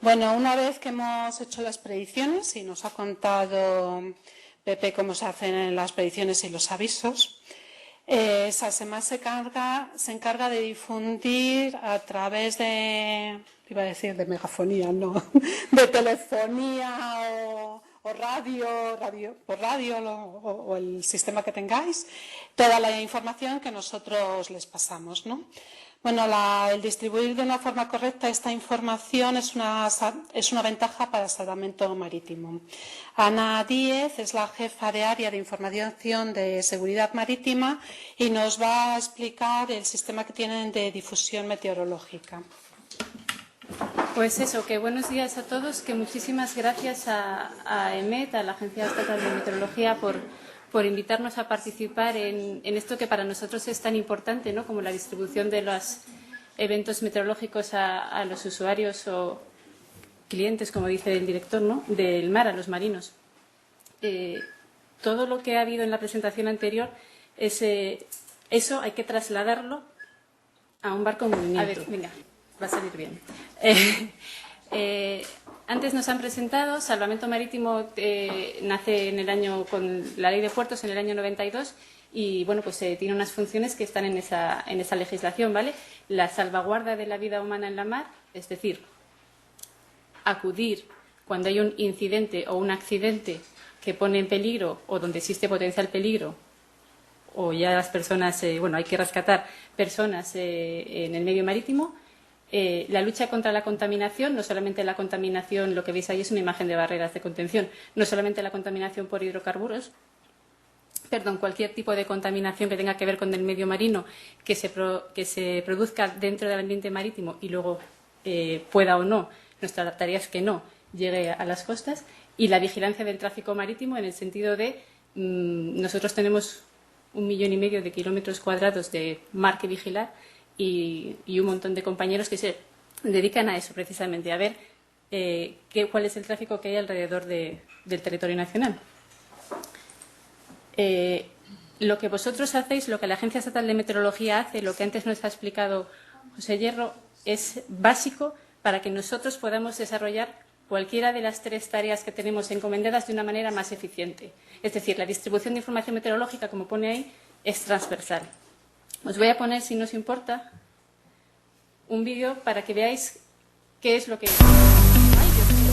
Bueno, una vez que hemos hecho las predicciones y nos ha contado Pepe cómo se hacen las predicciones y los avisos, SASEMAS se encarga de difundir a través de, iba a decir de megafonía, no, de telefonía o radio, por radio o el sistema que tengáis, toda la información que nosotros les pasamos, ¿no? Bueno, el distribuir de una forma correcta esta información es una ventaja para el salvamento marítimo. Ana Díez es la jefa de área de información de seguridad marítima y nos va a explicar el sistema que tienen de difusión meteorológica. Pues eso, que buenos días a todos, que muchísimas gracias a EMET, a la Agencia Estatal de Meteorología, por invitarnos a participar en esto que para nosotros es tan importante, ¿no?, como la distribución de los eventos meteorológicos a los usuarios o clientes, como dice el director, ¿no?, del mar, a los marinos. Todo lo que ha habido en la presentación anterior, eso hay que trasladarlo a un barco en movimiento. A ver, venga, va a salir bien. Antes nos han presentado, Salvamento Marítimo nace con la Ley de Puertos en el año 92 y bueno, pues tiene unas funciones que están en esa legislación, ¿vale? La salvaguarda de la vida humana en la mar, es decir, acudir cuando hay un incidente o un accidente que pone en peligro o donde existe potencial peligro o ya las personas, hay que rescatar personas en el medio marítimo. La lucha contra la contaminación, no solamente la contaminación, lo que veis ahí es una imagen de barreras de contención, no solamente la contaminación por hidrocarburos, cualquier tipo de contaminación que tenga que ver con el medio marino que se produzca dentro del ambiente marítimo y luego pueda o no, nuestra tarea es que no llegue a las costas, y la vigilancia del tráfico marítimo en el sentido de nosotros tenemos 1,5 millones de kilómetros cuadrados de mar que vigilar y un montón de compañeros que se dedican a eso precisamente, a ver cuál es el tráfico que hay alrededor del territorio nacional. Lo que vosotros hacéis, lo que la Agencia Estatal de Meteorología hace, lo que antes nos ha explicado José Hierro, es básico para que nosotros podamos desarrollar cualquiera de las 3 tareas que tenemos encomendadas de una manera más eficiente. Es decir, la distribución de información meteorológica, como pone ahí, es transversal. Os voy a poner, si no os importa, un vídeo para que veáis qué es lo que... ¡Ay, Dios mío!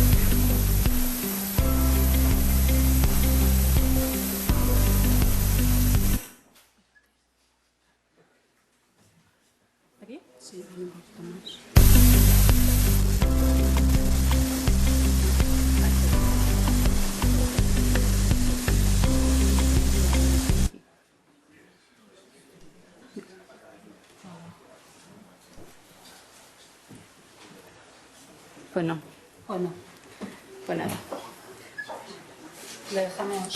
¿Aquí? Sí, un poquito más. Pues no. ¿O no? Pues nada. Le dejamos.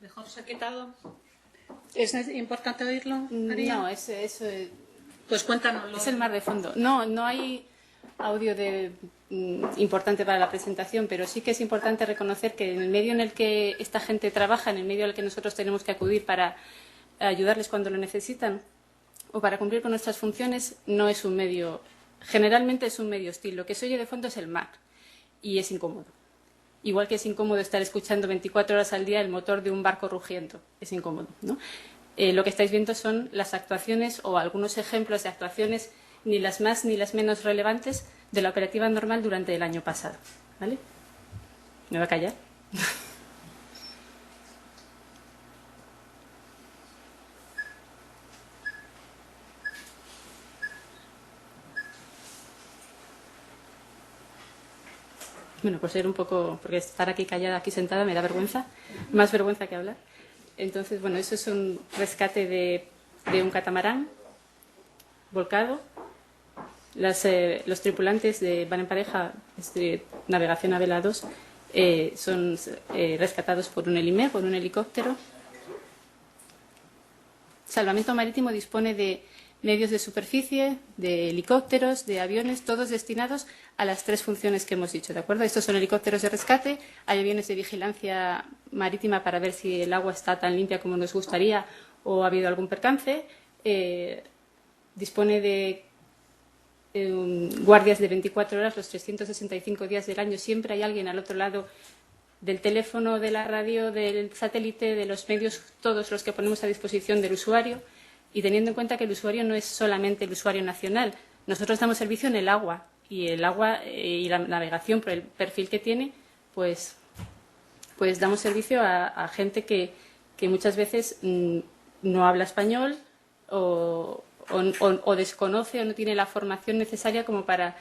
Mejor se ha quitado. ¿Es importante oírlo, María? No, eso pues cuéntanoslo. Es el mar de fondo. No hay audio importante para la presentación, pero sí que es importante reconocer que en el medio en el que esta gente trabaja, en el medio al que nosotros tenemos que acudir para ayudarles cuando lo necesitan o para cumplir con nuestras funciones, no es un medio, generalmente es un medio hostil. Lo que se oye de fondo es el mar y es incómodo. Igual que es incómodo estar escuchando 24 horas al día el motor de un barco rugiendo, es incómodo, ¿no? Lo que estáis viendo son las actuaciones o algunos ejemplos de actuaciones, ni las más ni las menos relevantes, de la operativa normal durante el año pasado, ¿vale? ¿Me va a callar? Bueno, por ser un poco, porque estar aquí callada, aquí sentada, me da vergüenza, más vergüenza que hablar. Entonces, bueno, eso es un rescate de un catamarán volcado. Los tripulantes van en pareja, navegación a vela 2, son rescatados por un Helimer, por un helicóptero. Salvamento Marítimo dispone de medios de superficie, de helicópteros, de aviones, todos destinados a las 3 funciones que hemos dicho, ¿de acuerdo? Estos son helicópteros de rescate, hay aviones de vigilancia marítima para ver si el agua está tan limpia como nos gustaría o ha habido algún percance, dispone de guardias de 24 horas, los 365 días del año, siempre hay alguien al otro lado del teléfono, de la radio, del satélite, de los medios, todos los que ponemos a disposición del usuario, y teniendo en cuenta que el usuario no es solamente el usuario nacional. Nosotros damos servicio en el agua, y el agua y la navegación, por el perfil que tiene, pues damos servicio a gente que muchas veces no habla español o desconoce o no tiene la formación necesaria como para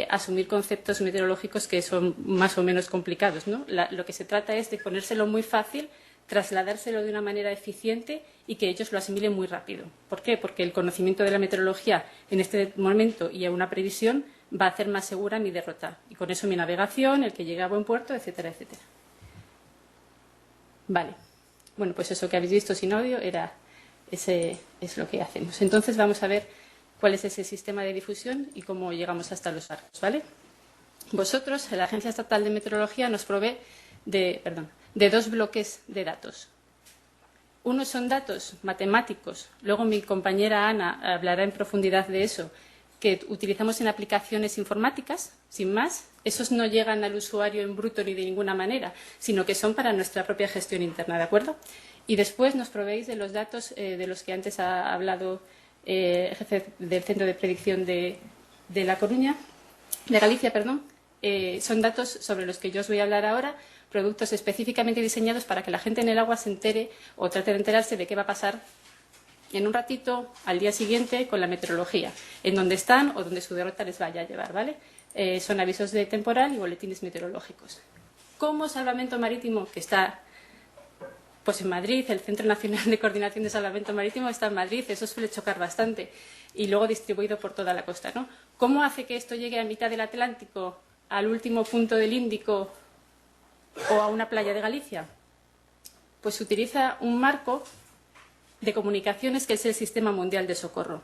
asumir conceptos meteorológicos que son más o menos complicados, ¿no? Lo que se trata es de ponérselo muy fácil, trasladárselo de una manera eficiente y que ellos lo asimilen muy rápido. ¿Por qué? Porque el conocimiento de la meteorología en este momento y a una previsión va a hacer más segura mi derrota. Y con eso mi navegación, el que llegue a buen puerto, etcétera, etcétera. Vale. Bueno, pues eso que habéis visto sin audio ese es lo que hacemos. Entonces vamos a ver cuál es ese sistema de difusión y cómo llegamos hasta los barcos, ¿vale? Vosotros, la Agencia Estatal de Meteorología, nos provee de 2 bloques de datos. Uno son datos matemáticos, luego mi compañera Ana hablará en profundidad de eso, que utilizamos en aplicaciones informáticas, sin más. Esos no llegan al usuario en bruto ni de ninguna manera, sino que son para nuestra propia gestión interna, ¿de acuerdo? Y después nos proveéis de los datos de los que antes ha hablado el jefe del Centro de Predicción de Galicia, perdón. Son datos sobre los que yo os voy a hablar ahora, productos específicamente diseñados para que la gente en el agua se entere o trate de enterarse de qué va a pasar en un ratito, al día siguiente, con la meteorología, en donde están o donde su derrota les vaya a llevar, ¿vale? Son avisos de temporal y boletines meteorológicos. Como Salvamento Marítimo, que está pues en Madrid, el Centro Nacional de Coordinación de Salvamento Marítimo está en Madrid, eso suele chocar bastante, y luego distribuido por toda la costa, ¿no? ¿Cómo hace que esto llegue a mitad del Atlántico, al último punto del Índico o a una playa de Galicia? Pues utiliza un marco de comunicaciones que es el Sistema Mundial de Socorro.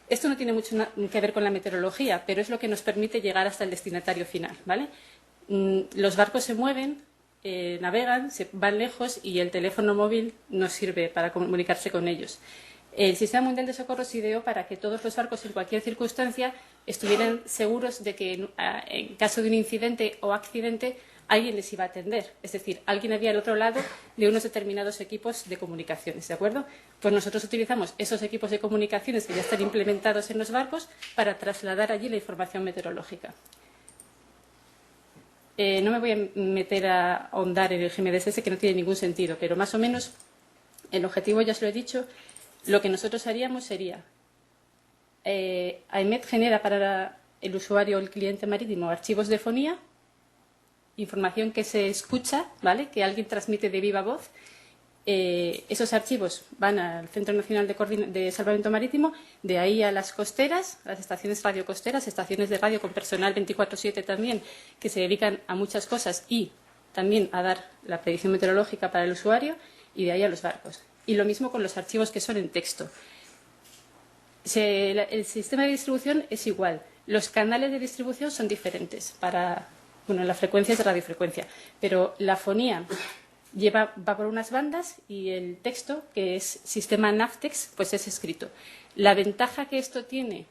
Esto no tiene mucho que ver con la meteorología, pero es lo que nos permite llegar hasta el destinatario final, ¿vale? Los barcos se mueven, navegan, se van lejos y el teléfono móvil nos sirve para comunicarse con ellos. El Sistema Mundial de Socorro se ideó para que todos los barcos en cualquier circunstancia estuvieran seguros de que en caso de un incidente o accidente alguien les iba a atender. Es decir, alguien había al otro lado de unos determinados equipos de comunicaciones, ¿de acuerdo? Pues nosotros utilizamos esos equipos de comunicaciones que ya están implementados en los barcos para trasladar allí la información meteorológica. No me voy a meter a ahondar en el GMDSS, que no tiene ningún sentido, pero más o menos el objetivo, ya os lo he dicho, lo que nosotros haríamos sería, AEMET genera para el usuario o el cliente marítimo archivos de fonía, información que se escucha, ¿vale?, que alguien transmite de viva voz. Esos archivos van al Centro Nacional de Salvamento Marítimo, de ahí a las costeras, a las estaciones radiocosteras, estaciones de radio con personal 24/7 también, que se dedican a muchas cosas y también a dar la predicción meteorológica para el usuario, y de ahí a los barcos. Y lo mismo con los archivos que son en texto. El sistema de distribución es igual. Los canales de distribución son diferentes para, bueno, la frecuencia es de radiofrecuencia, pero la fonía va por unas bandas y el texto, que es sistema NAVTEX, pues es escrito. La ventaja que esto tiene,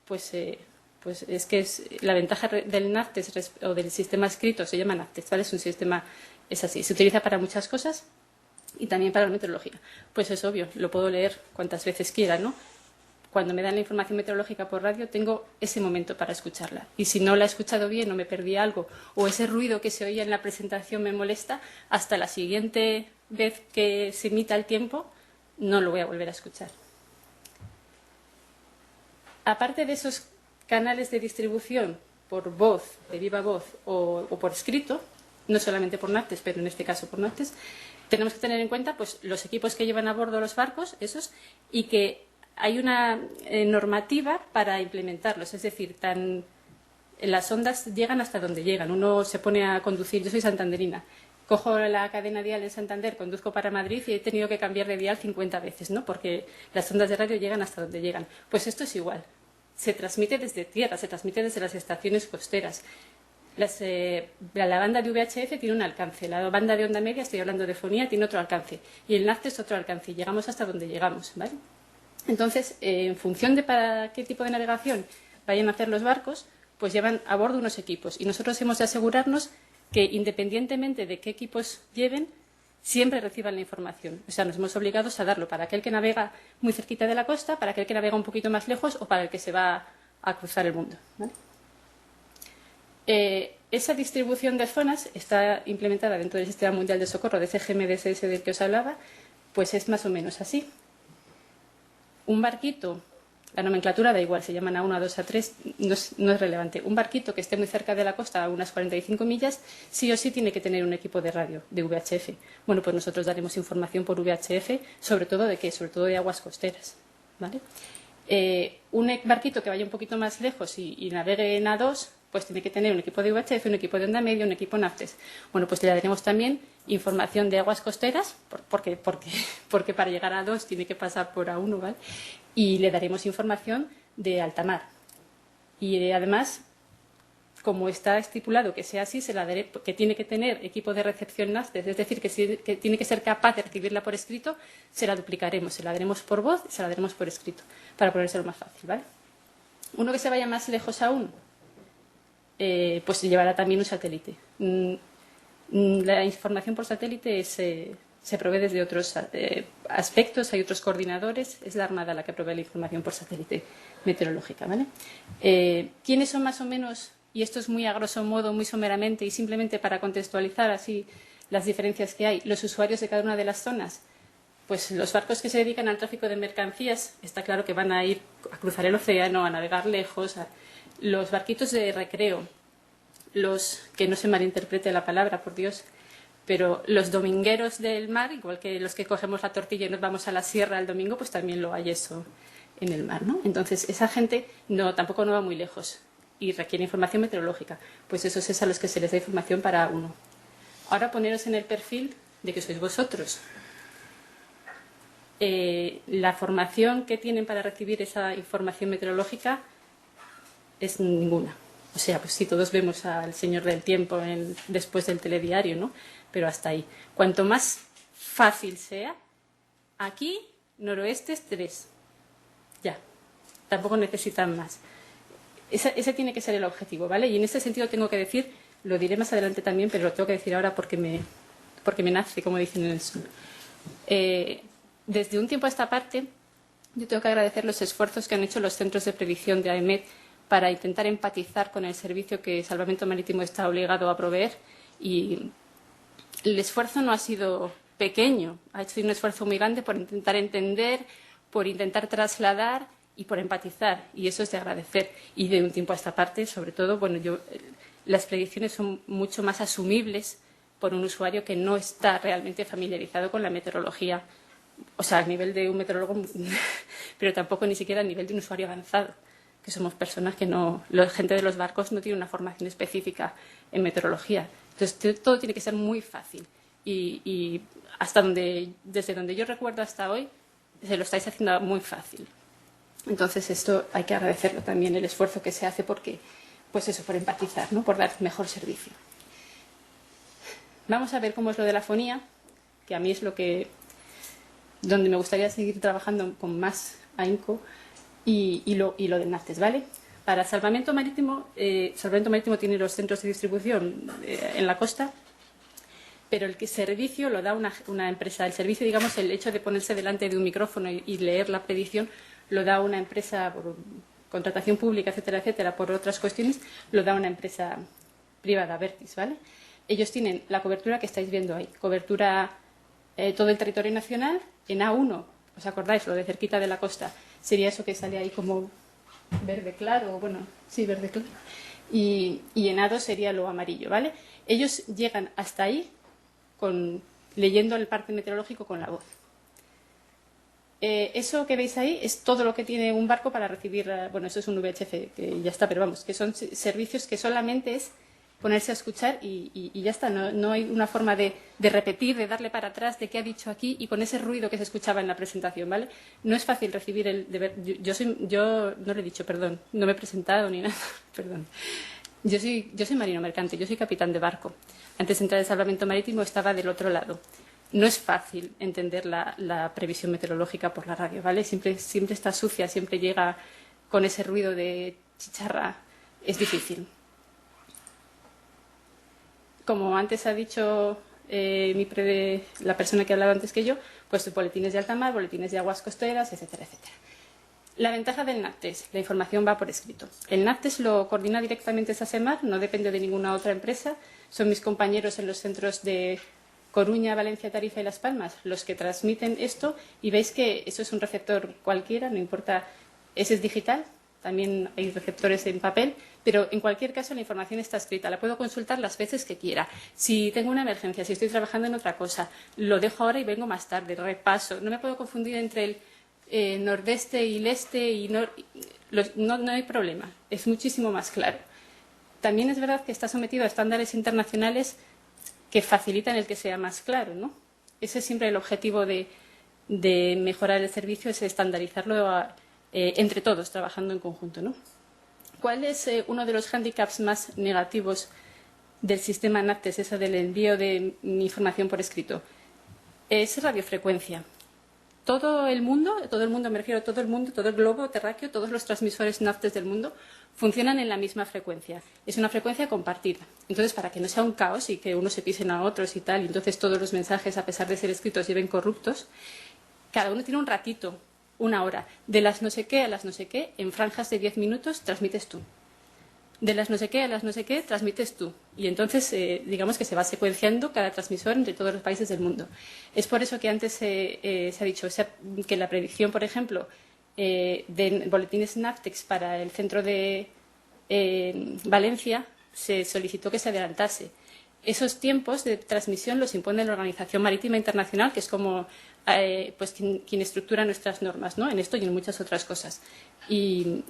pues es que la ventaja del NAVTEX o del sistema escrito se llama NAVTEX, ¿vale? Es un sistema, es así, se utiliza para muchas cosas y también para la meteorología. Pues es obvio, lo puedo leer cuantas veces quiera, ¿no? Cuando me dan la información meteorológica por radio, tengo ese momento para escucharla. Y si no la he escuchado bien o me perdí algo, o ese ruido que se oía en la presentación me molesta, hasta la siguiente vez que se emita el tiempo, no lo voy a volver a escuchar. Aparte de esos canales de distribución por voz, de viva voz, o por escrito, no solamente por NAVTEX, pero en este caso por NAVTEX, tenemos que tener en cuenta pues, los equipos que llevan a bordo los barcos, esos, y que hay una normativa para implementarlos, es decir, las ondas llegan hasta donde llegan. Uno se pone a conducir, yo soy santanderina, cojo la cadena dial de Santander, conduzco para Madrid y he tenido que cambiar de dial 50 veces, ¿no? Porque las ondas de radio llegan hasta donde llegan. Pues esto es igual. Se transmite desde tierra, se transmite desde las estaciones costeras. La banda de VHF tiene un alcance, la banda de onda media, estoy hablando de fonía, tiene otro alcance. Y el NACT es otro alcance. Y llegamos hasta donde llegamos, ¿vale? Entonces, en función de para qué tipo de navegación vayan a hacer los barcos, pues llevan a bordo unos equipos. Y nosotros hemos de asegurarnos que, independientemente de qué equipos lleven, siempre reciban la información. O sea, nos hemos obligado a darlo para aquel que navega muy cerquita de la costa, para aquel que navega un poquito más lejos o para el que se va a cruzar el mundo, ¿vale? Esa distribución de zonas está implementada dentro del Sistema Mundial de Socorro, de ese GMDSS del que os hablaba, pues es más o menos así. Un barquito, la nomenclatura da igual, se llaman A1, A2, A3, no es relevante. Un barquito que esté muy cerca de la costa, a unas 45 millas, sí o sí tiene que tener un equipo de radio, de VHF. Bueno, pues nosotros daremos información por VHF, sobre todo de qué, sobre todo de aguas costeras, ¿vale? Un barquito que vaya un poquito más lejos y navegue en A2, pues tiene que tener un equipo de VHF, un equipo de onda media, un equipo NAFTES. Bueno, pues le daremos también información de aguas costeras, porque para llegar a A2 tiene que pasar por A1, ¿vale? Y le daremos información de alta mar. Y además, como está estipulado que sea así, se la daré, que tiene que tener equipo de recepción NAFTES, es decir, que tiene que ser capaz de recibirla por escrito, se la duplicaremos, se la daremos por voz y se la daremos por escrito, para ponérselo más fácil, ¿vale? Uno que se vaya más lejos aún, pues llevará también un satélite. La información por satélite se provee desde otros aspectos, hay otros coordinadores, es la Armada la que provee la información por satélite meteorológica, ¿vale? ¿Quiénes son más o menos, y esto es muy a grosso modo, muy someramente y simplemente para contextualizar así las diferencias que hay, los usuarios de cada una de las zonas? Pues los barcos que se dedican al tráfico de mercancías, está claro que van a ir a cruzar el océano, a navegar lejos. Los barquitos de recreo, los que no se malinterprete la palabra, por Dios, pero los domingueros del mar, igual que los que cogemos la tortilla y nos vamos a la sierra el domingo, pues también lo hay eso en el mar, ¿no? Entonces, esa gente tampoco no va muy lejos y requiere información meteorológica. Pues esos es a los que se les da información para uno. Ahora poneros en el perfil de que sois vosotros. La formación que tienen para recibir esa información meteorológica es ninguna. O sea, pues sí, todos vemos al Señor del Tiempo después del telediario, ¿no? Pero hasta ahí. Cuanto más fácil sea, aquí, noroeste es 3. Ya. Tampoco necesitan más. Ese tiene que ser el objetivo, ¿vale? Y en este sentido tengo que decir, lo diré más adelante también, pero lo tengo que decir ahora porque me nace, como dicen en el sur. Desde un tiempo a esta parte, yo tengo que agradecer los esfuerzos que han hecho los centros de predicción de AEMET para intentar empatizar con el servicio que Salvamento Marítimo está obligado a proveer. Y el esfuerzo no ha sido pequeño, ha sido un esfuerzo muy grande por intentar entender, por intentar trasladar y por empatizar. Y eso es de agradecer. Y de un tiempo a esta parte, sobre todo, las predicciones son mucho más asumibles por un usuario que no está realmente familiarizado con la meteorología. O sea, a nivel de un meteorólogo, pero tampoco ni siquiera a nivel de un usuario avanzado, que somos personas que la gente de los barcos no tiene una formación específica en meteorología. Entonces, todo tiene que ser muy fácil. Y desde donde yo recuerdo hasta hoy, se lo estáis haciendo muy fácil. Entonces, esto hay que agradecerlo también, el esfuerzo que se hace porque, pues eso, por empatizar, ¿no? Por dar mejor servicio. Vamos a ver cómo es lo de la fonía, que a mí es donde me gustaría seguir trabajando con más ahínco, y lo del NACTES, ¿vale? Para Salvamento Marítimo tiene los centros de distribución en la costa, pero el servicio lo da una empresa. El servicio, digamos, el hecho de ponerse delante de un micrófono y leer la predicción, lo da una empresa por contratación pública, etcétera, etcétera, por otras cuestiones, lo da una empresa privada, Vertis, ¿vale? Ellos tienen la cobertura que estáis viendo ahí, cobertura todo el territorio nacional en A1, ¿os acordáis? Lo de cerquita de la costa, sería eso que sale ahí como verde claro, verde claro, y en A2 sería lo amarillo, ¿vale? Ellos llegan hasta ahí leyendo el parte meteorológico con la voz. Eso que veis ahí es todo lo que tiene un barco para recibir, eso es un VHF, que ya está, pero vamos, que son servicios que solamente es ponerse a escuchar y ya está. No hay una forma de repetir, de darle para atrás de qué ha dicho aquí y con ese ruido que se escuchaba en la presentación, ¿vale? No es fácil recibir el deber. Yo no le he dicho, perdón, no me he presentado ni nada, perdón. Yo soy marino mercante, yo soy capitán de barco. Antes de entrar al salvamento marítimo estaba del otro lado. No es fácil entender la previsión meteorológica por la radio, ¿vale? Siempre está sucia, siempre llega con ese ruido de chicharra. Es difícil. Como antes ha dicho la persona que ha hablado antes que yo, pues boletines de alta mar, boletines de aguas costeras, etcétera, etcétera. La ventaja del NACTES, la información va por escrito. El NACTES lo coordina directamente SASEMAR, no depende de ninguna otra empresa. Son mis compañeros en los centros de Coruña, Valencia, Tarifa y Las Palmas los que transmiten esto y veis que eso es un receptor cualquiera, no importa, ese es digital, también hay receptores en papel, pero en cualquier caso la información está escrita, la puedo consultar las veces que quiera. Si tengo una emergencia, si estoy trabajando en otra cosa, lo dejo ahora y vengo más tarde, repaso. No me puedo confundir entre el nordeste y el este y no hay problema, es muchísimo más claro. También es verdad que está sometido a estándares internacionales que facilitan el que sea más claro, ¿no? Ese es siempre el objetivo de mejorar el servicio, es estandarizarlo entre todos, trabajando en conjunto, ¿no? ¿Cuál es uno de los hándicaps más negativos del sistema NACTES, esa del envío de información por escrito? Es radiofrecuencia. Todo el mundo, me refiero a todo el mundo, todo el globo terráqueo, todos los transmisores NACTES del mundo funcionan en la misma frecuencia. Es una frecuencia compartida. Entonces, para que no sea un caos y que unos se pisen a otros y tal, y entonces todos los mensajes, a pesar de ser escritos, lleven corruptos, cada uno tiene un ratito, una hora. De las no sé qué a las no sé qué, en franjas de 10 minutos, transmites tú. De las no sé qué a las no sé qué, transmites tú. Y entonces, digamos que se va secuenciando cada transmisor entre todos los países del mundo. Es por eso que antes se ha dicho que la predicción, por ejemplo, de boletines NACTES para el centro de Valencia, se solicitó que se adelantase. Esos tiempos de transmisión los impone la Organización Marítima Internacional, que es como pues quien estructura nuestras normas, ¿no? En esto y en muchas otras cosas. Y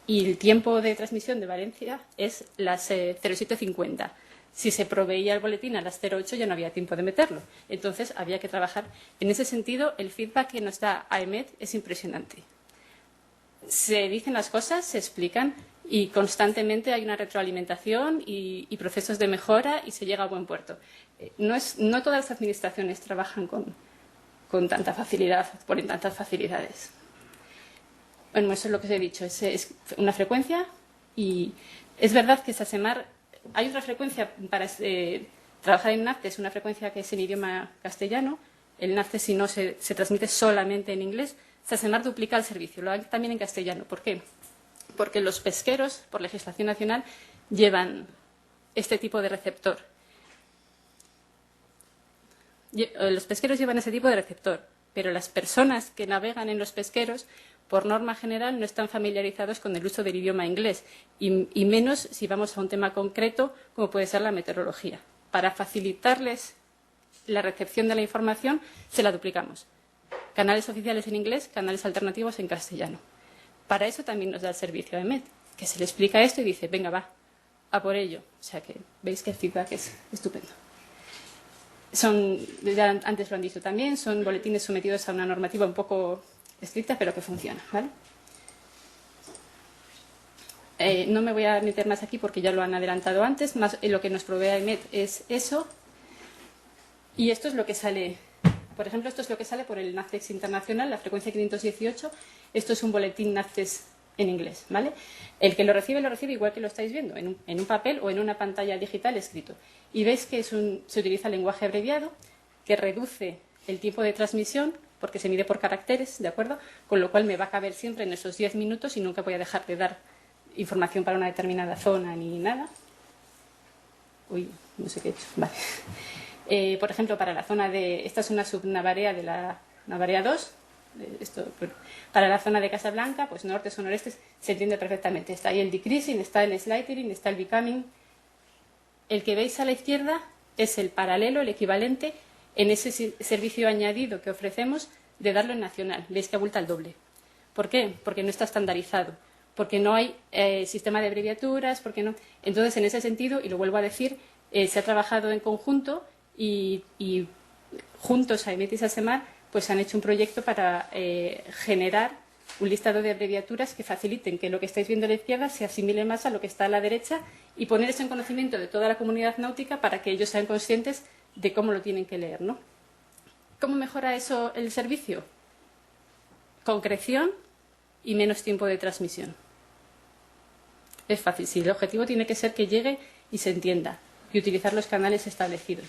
el tiempo de transmisión de Valencia es las 07:50. Si se proveía el boletín a las 08 ya no había tiempo de meterlo. Entonces había que trabajar. En ese sentido, el feedback que nos da AEMET es impresionante. Se dicen las cosas, se explican y constantemente hay una retroalimentación y procesos de mejora y se llega a buen puerto. No todas las administraciones trabajan con tanta facilidad, ponen tantas facilidades. Bueno, eso es lo que os he dicho, es una frecuencia y es verdad que SASEMAR, hay otra frecuencia para trabajar en NACTES, una frecuencia que es en idioma castellano, el NACTES si no se transmite solamente en inglés, SASEMAR duplica el servicio, lo hace también en castellano. ¿Por qué? Porque los pesqueros, por legislación nacional, llevan este tipo de receptor. Los pesqueros llevan ese tipo de receptor, pero las personas que navegan en los pesqueros, por norma general, no están familiarizados con el uso del idioma inglés y menos si vamos a un tema concreto como puede ser la meteorología. Para facilitarles la recepción de la información, se la duplicamos. Canales oficiales en inglés, canales alternativos en castellano. Para eso también nos da el servicio AEMET, que se le explica esto y dice, venga, va, a por ello. O sea que veis que el feedback es estupendo. Ya antes lo han dicho también, son boletines sometidos a una normativa un poco estricta, pero que funciona, ¿vale? No me voy a meter más aquí porque ya lo han adelantado antes, más lo que nos provee AEMET es eso. Y esto es lo que sale, por ejemplo, esto es lo que sale por el NACTES internacional, la frecuencia 518. Esto es un boletín NACTES en inglés, ¿vale? El que lo recibe igual que lo estáis viendo, en un papel o en una pantalla digital escrito. Y veis que se utiliza lenguaje abreviado, que reduce el tiempo de transmisión, porque se mide por caracteres, ¿de acuerdo? Con lo cual me va a caber siempre en esos 10 minutos y nunca voy a dejar de dar información para una determinada zona ni nada. Uy, no sé qué he hecho. Vale. Por ejemplo, para la zona de... Esta es una subnavarea de la Navarea 2. Para la zona de Casablanca, pues norte o noreste, se entiende perfectamente. Está ahí el decreasing, está el sliding, está el becoming. El que veis a la izquierda es el paralelo, el equivalente en ese servicio añadido que ofrecemos de darlo en nacional. Veis que abulta el doble. ¿Por qué? Porque no está estandarizado. porque no hay sistema de abreviaturas, porque no. Entonces, en ese sentido, y lo vuelvo a decir, se ha trabajado en conjunto y juntos, AEMET y SASEMAR, pues han hecho un proyecto para generar un listado de abreviaturas que faciliten que lo que estáis viendo a la izquierda se asimile más a lo que está a la derecha y poner eso en conocimiento de toda la comunidad náutica para que ellos sean conscientes de cómo lo tienen que leer, ¿no? ¿Cómo mejora eso el servicio? Concreción y menos tiempo de transmisión. Es fácil, sí, el objetivo tiene que ser que llegue y se entienda y utilizar los canales establecidos.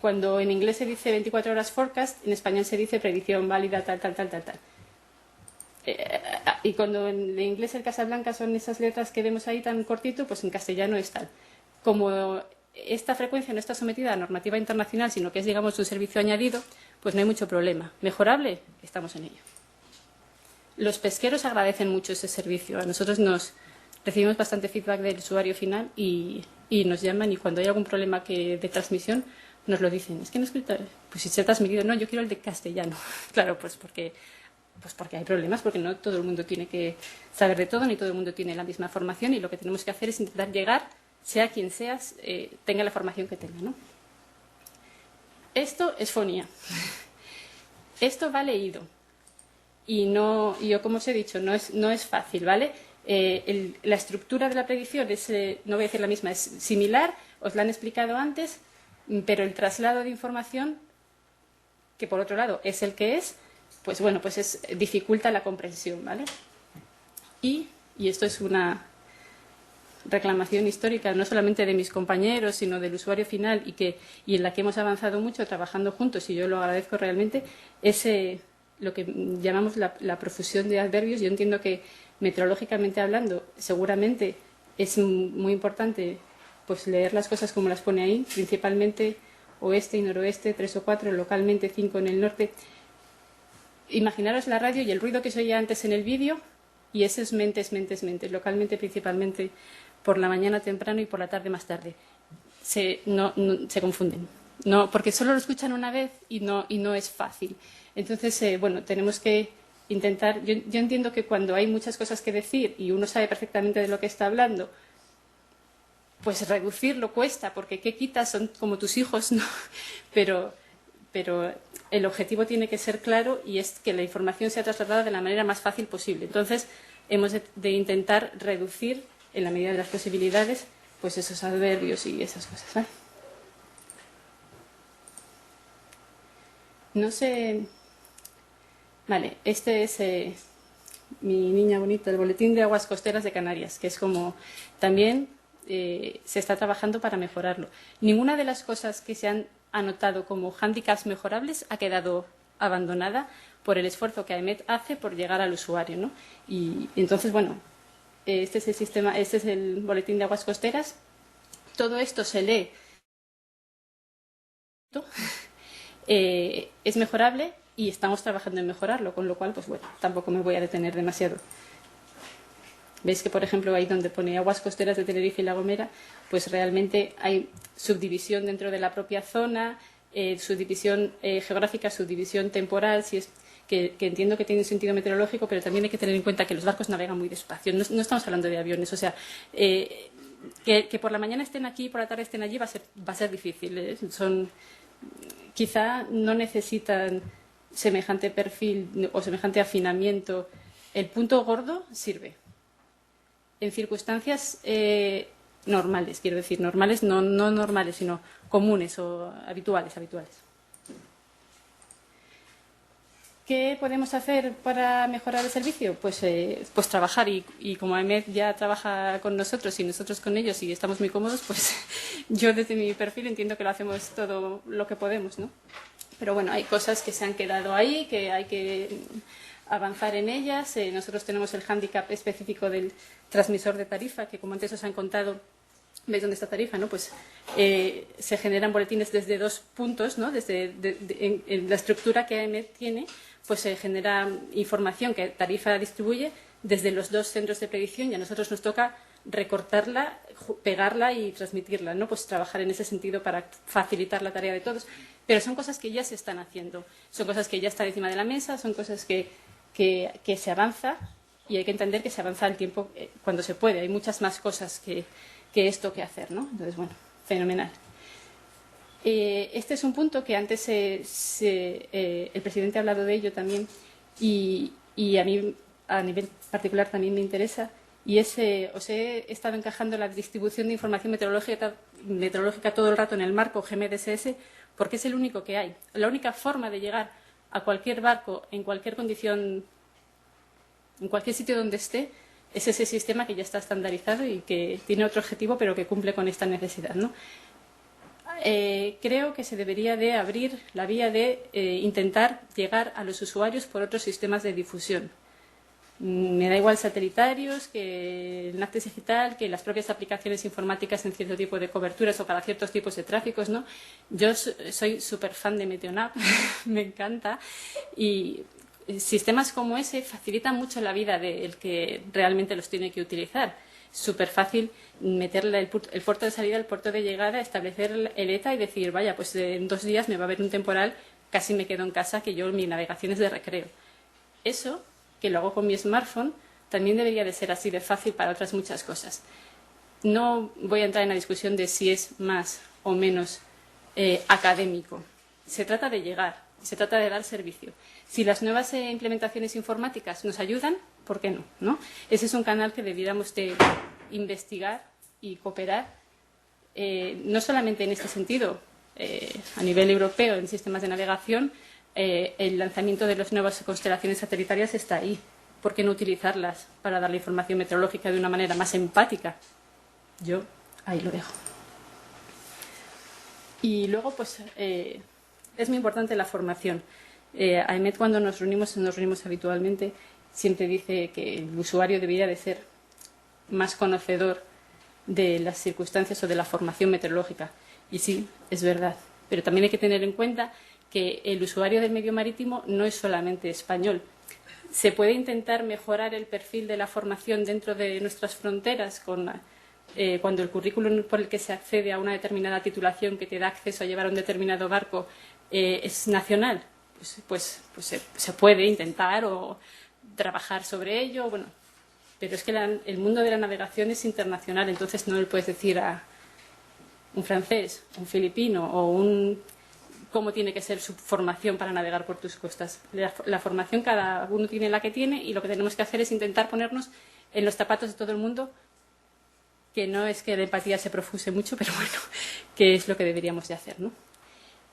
Cuando en inglés se dice 24 horas forecast, en español se dice predicción válida, tal. Y cuando en inglés el Casablanca son esas letras que vemos ahí tan cortito, pues en castellano es tal. Como esta frecuencia no está sometida a normativa internacional, sino que es, digamos, un servicio añadido, pues no hay mucho problema. ¿Mejorable? Estamos en ello. Los pesqueros agradecen mucho ese servicio. A nosotros recibimos bastante feedback del usuario final y nos llaman, y cuando hay algún problema de transmisión nos lo dicen. Es que no he escrito, pues si se ha transmitido, no, yo quiero el de castellano. Claro, pues porque hay problemas, porque no todo el mundo tiene que saber de todo, ni todo el mundo tiene la misma formación, y lo que tenemos que hacer es intentar llegar, sea quien seas, tenga la formación que tenga, ¿no? Esto es fonía. Esto va leído. Y yo, como os he dicho, no es fácil, ¿vale? La estructura de la predicción es, no voy a decir la misma, es similar, os la han explicado antes, pero el traslado de información, que por otro lado es el que es, pues bueno, pues dificulta la comprensión, ¿vale? Y esto es una reclamación histórica, no solamente de mis compañeros, sino del usuario final, y en la que hemos avanzado mucho trabajando juntos, y yo lo agradezco realmente, es lo que llamamos la profusión de adverbios. Yo entiendo que, meteorológicamente hablando, seguramente es muy importante pues leer las cosas como las pone ahí, principalmente oeste y noroeste, 3 o 4, localmente 5 en el norte. Imaginaros la radio y el ruido que se oía antes en el vídeo, y ese es mentes, localmente principalmente por la mañana temprano y por la tarde más tarde. Se confunden, no, porque solo lo escuchan una vez y no es fácil. Entonces, bueno, tenemos que intentar. Yo entiendo que cuando hay muchas cosas que decir y uno sabe perfectamente de lo que está hablando, pues reducirlo cuesta, porque ¿qué quitas? Son como tus hijos, ¿no? Pero el objetivo tiene que ser claro, y es que la información sea trasladada de la manera más fácil posible. Entonces, hemos de intentar reducir, en la medida de las posibilidades, pues esos adverbios y esas cosas, ¿vale? No sé. Vale, este es mi niña bonita, el Boletín de Aguas Costeras de Canarias, que es como también se está trabajando para mejorarlo. Ninguna de las cosas que se han anotado como hándicaps mejorables ha quedado abandonada por el esfuerzo que AEMET hace por llegar al usuario, ¿no? Y entonces, bueno, este es el sistema, este es el Boletín de Aguas Costeras. Todo esto se lee. Es mejorable y estamos trabajando en mejorarlo, con lo cual, pues bueno, tampoco me voy a detener demasiado. Veis que, por ejemplo, ahí donde pone Aguas Costeras de Tenerife y La Gomera, pues realmente hay subdivisión dentro de la propia zona, subdivisión geográfica, subdivisión temporal, si es que entiendo que tiene un sentido meteorológico, pero también hay que tener en cuenta que los barcos navegan muy despacio. No estamos hablando de aviones, o sea, que por la mañana estén aquí y por la tarde estén allí va a ser difícil. Quizá no necesitan semejante perfil o semejante afinamiento. El punto gordo sirve. En circunstancias normales, quiero decir, normales, no normales, sino comunes o habituales. ¿Qué podemos hacer para mejorar el servicio? Pues trabajar, y como AEMET ya trabaja con nosotros y nosotros con ellos y estamos muy cómodos, pues yo desde mi perfil entiendo que lo hacemos todo lo que podemos, ¿no? Pero bueno, hay cosas que se han quedado ahí, que hay que avanzar en ellas. Nosotros tenemos el hándicap específico del transmisor de tarifa, que como antes os han contado, ¿veis dónde está tarifa? ¿No? Pues se generan boletines desde 2 puntos, ¿no? En la estructura que AEMET tiene, pues se genera información que tarifa distribuye desde los 2 centros de predicción, y a nosotros nos toca recortarla, pegarla y transmitirla, ¿no? Pues trabajar en ese sentido para facilitar la tarea de todos. Pero son cosas que ya se están haciendo, son cosas que ya están encima de la mesa, son cosas que se avanza, y hay que entender que se avanza el tiempo cuando se puede. Hay muchas más cosas que esto que hacer, ¿no? Entonces, bueno, fenomenal. Este es un punto que antes el presidente ha hablado de ello también y a mí a nivel particular también me interesa, y os he estado encajando la distribución de información meteorológica todo el rato en el marco GMDSS porque es el único que hay. La única forma de llegar a cualquier barco en cualquier condición, en cualquier sitio donde esté, es ese sistema que ya está estandarizado y que tiene otro objetivo pero que cumple con esta necesidad, ¿no? Creo que se debería de abrir la vía de intentar llegar a los usuarios por otros sistemas de difusión. Me da igual satelitarios, que el NACTES digital, que las propias aplicaciones informáticas en cierto tipo de coberturas o para ciertos tipos de tráficos, ¿no? Yo soy súper fan de Meteonab, me encanta, y sistemas como ese facilitan mucho la vida del que realmente los tiene que utilizar. Súper fácil meterle el puerto de salida, el puerto de llegada, establecer el ETA y decir, vaya, pues en 2 días me va a haber un temporal, casi me quedo en casa, que yo mi navegación es de recreo. Eso, que lo hago con mi smartphone, también debería de ser así de fácil para otras muchas cosas. No voy a entrar en la discusión de si es más o menos académico. Se trata de llegar, se trata de dar servicio. Si las nuevas implementaciones informáticas nos ayudan, ¿por qué no? ¿No? Ese es un canal que debiéramos de investigar y cooperar, no solamente en este sentido, a nivel europeo, en sistemas de navegación. El lanzamiento de las nuevas constelaciones satelitarias está ahí. ¿Por qué no utilizarlas para dar la información meteorológica de una manera más empática? Yo ahí lo dejo. Y luego, pues, es muy importante la formación. AEMET, cuando nos reunimos habitualmente, siempre dice que el usuario debería de ser más conocedor de las circunstancias o de la formación meteorológica. Y sí, es verdad. Pero también hay que tener en cuenta que el usuario del medio marítimo no es solamente español. Se puede intentar mejorar el perfil de la formación dentro de nuestras fronteras cuando el currículum por el que se accede a una determinada titulación que te da acceso a llevar un determinado barco es nacional. Pues se puede intentar o trabajar sobre ello, bueno, pero es que el mundo de la navegación es internacional, entonces no le puedes decir a un francés, un filipino o cómo tiene que ser su formación para navegar por tus costas. La formación cada uno tiene la que tiene y lo que tenemos que hacer es intentar ponernos en los zapatos de todo el mundo, que no es que la empatía se profuse mucho, pero bueno, que es lo que deberíamos de hacer, ¿no?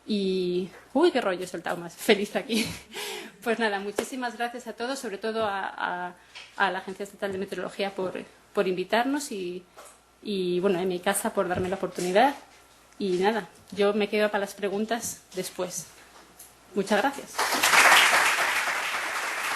Y, uy, qué rollo he soltado más, feliz aquí. Pues nada, muchísimas gracias a todos, sobre todo a la Agencia Estatal de Meteorología por invitarnos y bueno, en mi casa por darme la oportunidad. Y nada, yo me quedo para las preguntas después. Muchas gracias.